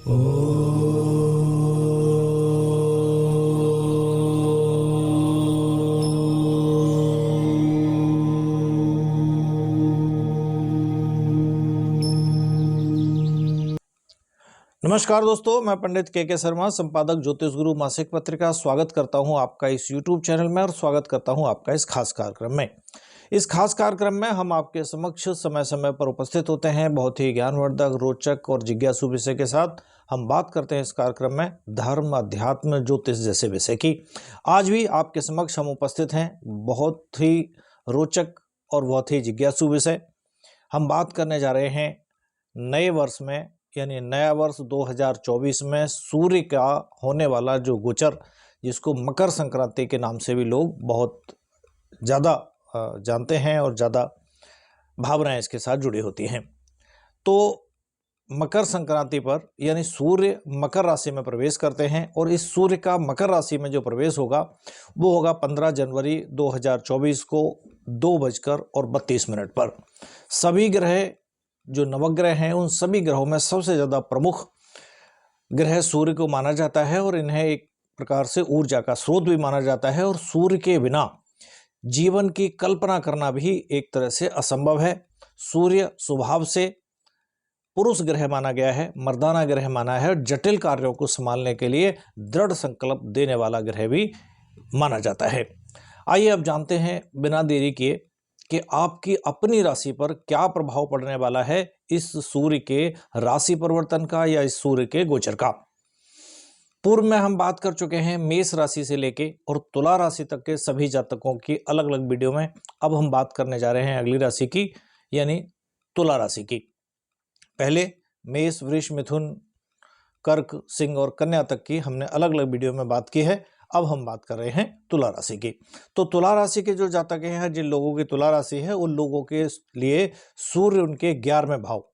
नमस्कार दोस्तों, मैं पंडित के शर्मा, संपादक ज्योतिष गुरु मासिक पत्रिका। स्वागत करता हूं आपका इस YouTube चैनल में और स्वागत करता हूं आपका इस खास कार्यक्रम में। इस खास कार्यक्रम में हम आपके समक्ष समय समय पर उपस्थित होते हैं। बहुत ही ज्ञानवर्धक, रोचक और जिज्ञासु विषय के साथ हम बात करते हैं इस कार्यक्रम में धर्म, अध्यात्म, ज्योतिष जैसे विषय की। आज भी आपके समक्ष हम उपस्थित हैं। बहुत ही रोचक और बहुत ही जिज्ञासु विषय हम बात करने जा रहे हैं नए वर्ष में, यानी नया वर्ष 2024 में सूर्य का होने वाला जो गोचर, जिसको मकर संक्रांति के नाम से भी लोग बहुत ज़्यादा जानते हैं और ज़्यादा भावनाएं इसके साथ जुड़ी होती हैं। तो मकर संक्रांति पर यानी सूर्य मकर राशि में प्रवेश करते हैं और इस सूर्य का मकर राशि में जो प्रवेश होगा वो होगा 15 जनवरी 2024 को 2:32 पर। सभी ग्रह जो नवग्रह हैं उन सभी ग्रहों में सबसे ज़्यादा प्रमुख ग्रह सूर्य को माना जाता है और इन्हें एक प्रकार से ऊर्जा का स्रोत भी माना जाता है। और सूर्य के बिना जीवन की कल्पना करना भी एक तरह से असंभव है। सूर्य स्वभाव से पुरुष ग्रह माना गया है, मर्दाना ग्रह माना है और जटिल कार्यों को संभालने के लिए दृढ़ संकल्प देने वाला ग्रह भी माना जाता है। आइए अब जानते हैं बिना देरी किए कि आपकी अपनी राशि पर क्या प्रभाव पड़ने वाला है इस सूर्य के राशि परिवर्तन का या इस सूर्य के गोचर का। पूर्व में हम बात कर चुके हैं मेष राशि से लेके और तुला राशि तक के सभी जातकों की अलग अलग वीडियो में। अब हम बात करने जा रहे हैं अगली राशि की, यानी तुला राशि की। पहले मेष, वृष, मिथुन, कर्क, सिंह और कन्या तक की हमने अलग अलग वीडियो में बात की है। अब हम बात कर रहे हैं तुला राशि की। तो तुला राशि के जो जातक हैं, जिन लोगों की तुला राशि है, उन लोगों के लिए सूर्य उनके 11वें भाव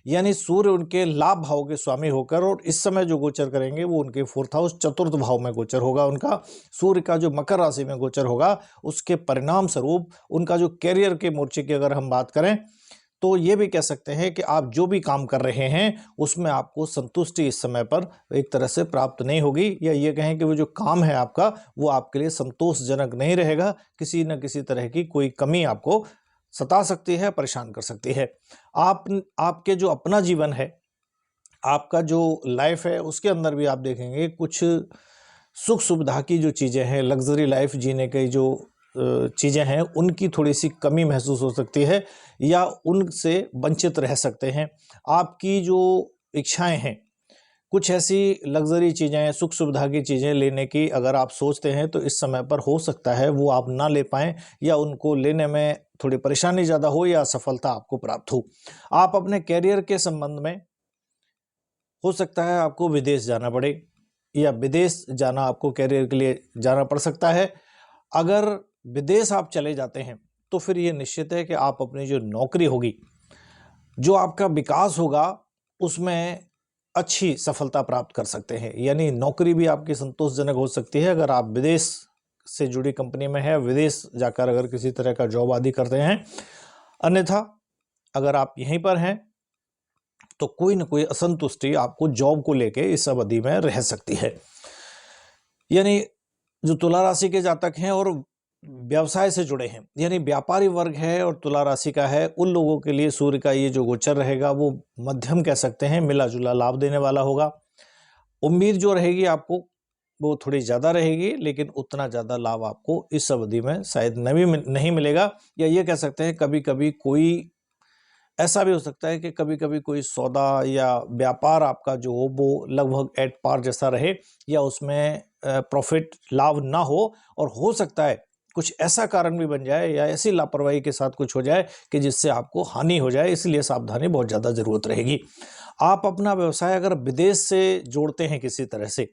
यानी सूर्य उनके लाभ भाव के स्वामी होकर और इस समय जो गोचर करेंगे वो उनके 4th हाउस चतुर्थ भाव में गोचर होगा उनका। सूर्य का जो मकर राशि में गोचर होगा उसके परिणाम स्वरूप उनका जो कैरियर के मोर्चे की अगर हम बात करें तो ये भी कह सकते हैं कि आप जो भी काम कर रहे हैं उसमें आपको संतुष्टि इस समय पर एक तरह से प्राप्त नहीं होगी, या ये कहें कि वो जो काम है आपका वो आपके लिए संतोषजनक नहीं रहेगा। किसी न किसी तरह की कोई कमी आपको सता सकती है, परेशान कर सकती है। आपके जो अपना जीवन है, आपका जो लाइफ है, उसके अंदर भी आप देखेंगे कुछ सुख सुविधा की जो चीज़ें हैं, लग्जरी लाइफ जीने के जो चीज़ें हैं, उनकी थोड़ी सी कमी महसूस हो सकती है या उनसे वंचित रह सकते हैं। आपकी जो इच्छाएं हैं, कुछ ऐसी लग्जरी चीज़ें, सुख सुविधा की चीज़ें लेने की अगर आप सोचते हैं तो इस समय पर हो सकता है वो आप ना ले पाएँ या उनको लेने में थोड़ी परेशानी ज़्यादा हो या असफलता आपको प्राप्त हो। आप अपने कैरियर के संबंध में हो सकता है आपको विदेश जाना पड़े या विदेश जाना आपको कैरियर के लिए जाना पड़ सकता है। अगर विदेश आप चले जाते हैं तो फिर ये निश्चित है कि आप अपनी जो नौकरी होगी, जो आपका विकास होगा, उसमें अच्छी सफलता प्राप्त कर सकते हैं। यानी नौकरी भी आपकी संतोषजनक हो सकती है अगर आप विदेश से जुड़ी कंपनी में है, विदेश जाकर अगर किसी तरह का जॉब आदि करते हैं। अन्यथा अगर आप यहीं पर हैं तो कोई ना कोई असंतुष्टि आपको जॉब को लेके इस अवधि में रह सकती है। यानी जो तुला राशि के जातक हैं और व्यवसाय से जुड़े हैं, यानी व्यापारी वर्ग है और तुला राशि का है, उन लोगों के लिए सूर्य का ये जो गोचर रहेगा वो मध्यम कह सकते हैं, मिला जुला लाभ देने वाला होगा। उम्मीद जो रहेगी आपको वो थोड़ी ज़्यादा रहेगी, लेकिन उतना ज़्यादा लाभ आपको इस अवधि में शायद नहीं मिलेगा। या ये कह सकते हैं कभी कभी कोई ऐसा भी हो सकता है कि कभी कभी कोई सौदा या व्यापार आपका जो हो वो लगभग एट पार जैसा रहे या उसमें प्रॉफिट लाभ ना हो, और हो सकता है कुछ ऐसा कारण भी बन जाए या ऐसी लापरवाही के साथ कुछ हो जाए कि जिससे आपको हानि हो जाए। इसलिए सावधानी बहुत ज़्यादा ज़रूरत रहेगी। आप अपना व्यवसाय अगर विदेश से जोड़ते हैं, किसी तरह से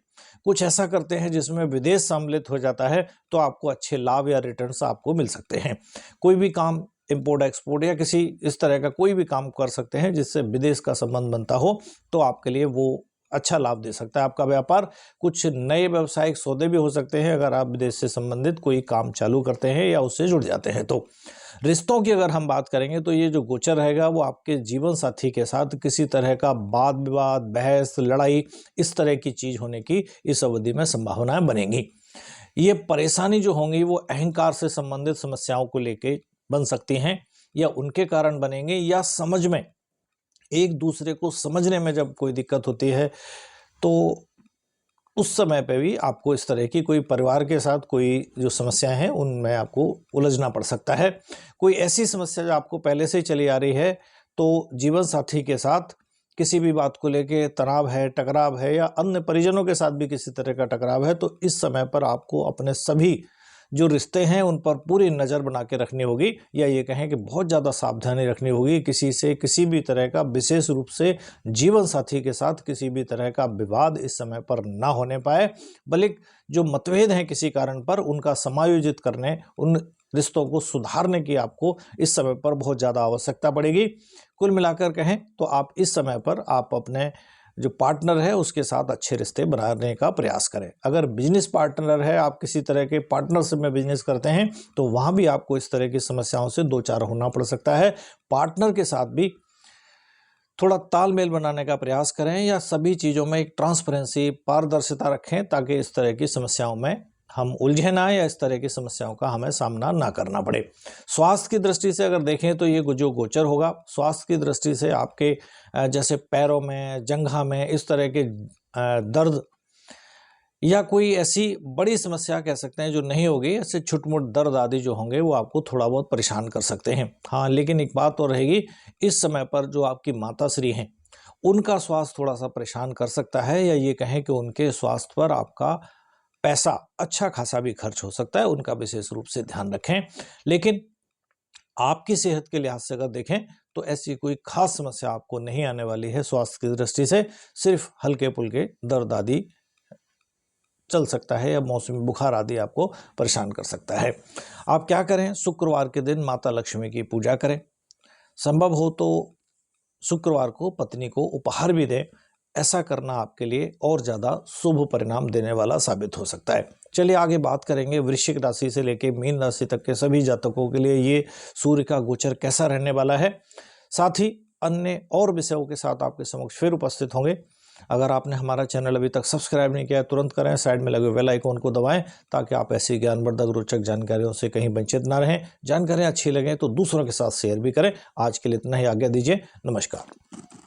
कुछ ऐसा करते हैं जिसमें विदेश सम्मिलित हो जाता है, तो आपको अच्छे लाभ या रिटर्न्स आपको मिल सकते हैं। कोई भी काम इंपोर्ट एक्सपोर्ट या किसी इस तरह का कोई भी काम कर सकते हैं जिससे विदेश का संबंध बनता हो, तो आपके लिए वो अच्छा लाभ दे सकता है। आपका व्यापार कुछ नए व्यावसायिक सौदे भी हो सकते हैं अगर आप विदेश से संबंधित कोई काम चालू करते हैं या उससे जुड़ जाते हैं तो। रिश्तों की अगर हम बात करेंगे तो ये जो गोचर रहेगा वो आपके जीवन साथी के साथ किसी तरह का वाद विवाद, बहस, लड़ाई, इस तरह की चीज होने की इस अवधि में संभावनाएं बनेंगी। ये परेशानी जो होंगी वो अहंकार से संबंधित समस्याओं को लेके बन सकती हैं या उनके कारण बनेंगे, या समझ में, एक दूसरे को समझने में जब कोई दिक्कत होती है तो उस समय पे भी आपको इस तरह की कोई परिवार के साथ कोई जो समस्याएं हैं उनमें आपको उलझना पड़ सकता है। कोई ऐसी समस्या जो आपको पहले से ही चली आ रही है तो जीवन साथी के साथ किसी भी बात को लेके तनाव है, टकराव है, या अन्य परिजनों के साथ भी किसी तरह का टकराव है, तो इस समय पर आपको अपने सभी जो रिश्ते हैं उन पर पूरी नज़र बना के रखनी होगी, या ये कहें कि बहुत ज़्यादा सावधानी रखनी होगी। किसी से किसी भी तरह का, विशेष रूप से जीवन साथी के साथ किसी भी तरह का विवाद इस समय पर ना होने पाए, बल्कि जो मतभेद हैं किसी कारण पर उनका समायोजित करने, उन रिश्तों को सुधारने की आपको इस समय पर बहुत ज़्यादा आवश्यकता पड़ेगी। कुल मिलाकर कहें तो आप इस समय पर आप अपने जो पार्टनर है उसके साथ अच्छे रिश्ते बनाने का प्रयास करें। अगर बिजनेस पार्टनर है, आप किसी तरह के पार्टनरशिप में बिजनेस करते हैं तो वहाँ भी आपको इस तरह की समस्याओं से दो चार होना पड़ सकता है। पार्टनर के साथ भी थोड़ा तालमेल बनाने का प्रयास करें, या सभी चीज़ों में एक ट्रांसपेरेंसी, पारदर्शिता रखें ताकि इस तरह की समस्याओं में हम उलझे ना, या इस तरह की समस्याओं का हमें सामना ना करना पड़े। स्वास्थ्य की दृष्टि से अगर देखें तो ये जो गोचर होगा, स्वास्थ्य की दृष्टि से आपके जैसे पैरों में, जंघा में इस तरह के दर्द, या कोई ऐसी बड़ी समस्या कह सकते हैं जो नहीं होगी, ऐसे छुटमुट दर्द आदि जो होंगे वो आपको थोड़ा बहुत परेशान कर सकते हैं। हाँ, लेकिन एक बात तो रहेगी, इस समय पर जो आपकी माताश्री हैं उनका स्वास्थ्य थोड़ा सा परेशान कर सकता है, या ये कहें कि उनके स्वास्थ्य पर आपका पैसा अच्छा खासा भी खर्च हो सकता है, उनका विशेष रूप से ध्यान रखें। लेकिन आपकी सेहत के लिहाज से अगर देखें तो ऐसी कोई खास समस्या आपको नहीं आने वाली है स्वास्थ्य की दृष्टि से। सिर्फ हल्के पुल्के दर्द आदि चल सकता है, या मौसमी बुखार आदि आपको परेशान कर सकता है। आप क्या करें, शुक्रवार के दिन माता लक्ष्मी की पूजा करें। संभव हो तो शुक्रवार को पत्नी को उपहार भी दें। ऐसा करना आपके लिए और ज़्यादा शुभ परिणाम देने वाला साबित हो सकता है। चलिए आगे बात करेंगे वृश्चिक राशि से लेकर मीन राशि तक के सभी जातकों के लिए ये सूर्य का गोचर कैसा रहने वाला है। साथ ही अन्य और विषयों के साथ आपके समक्ष फिर उपस्थित होंगे। अगर आपने हमारा चैनल अभी तक सब्सक्राइब नहीं किया है तुरंत करें, साइड में लगे बेल आइकन को दबाएं ताकि आप ऐसी ज्ञानवर्धक रोचक जानकारियों से कहीं वंचित ना रहें। जानकारियाँ अच्छी लगें तो दूसरों के साथ शेयर भी करें। आज के लिए इतना ही, आज्ञा दीजिए। नमस्कार।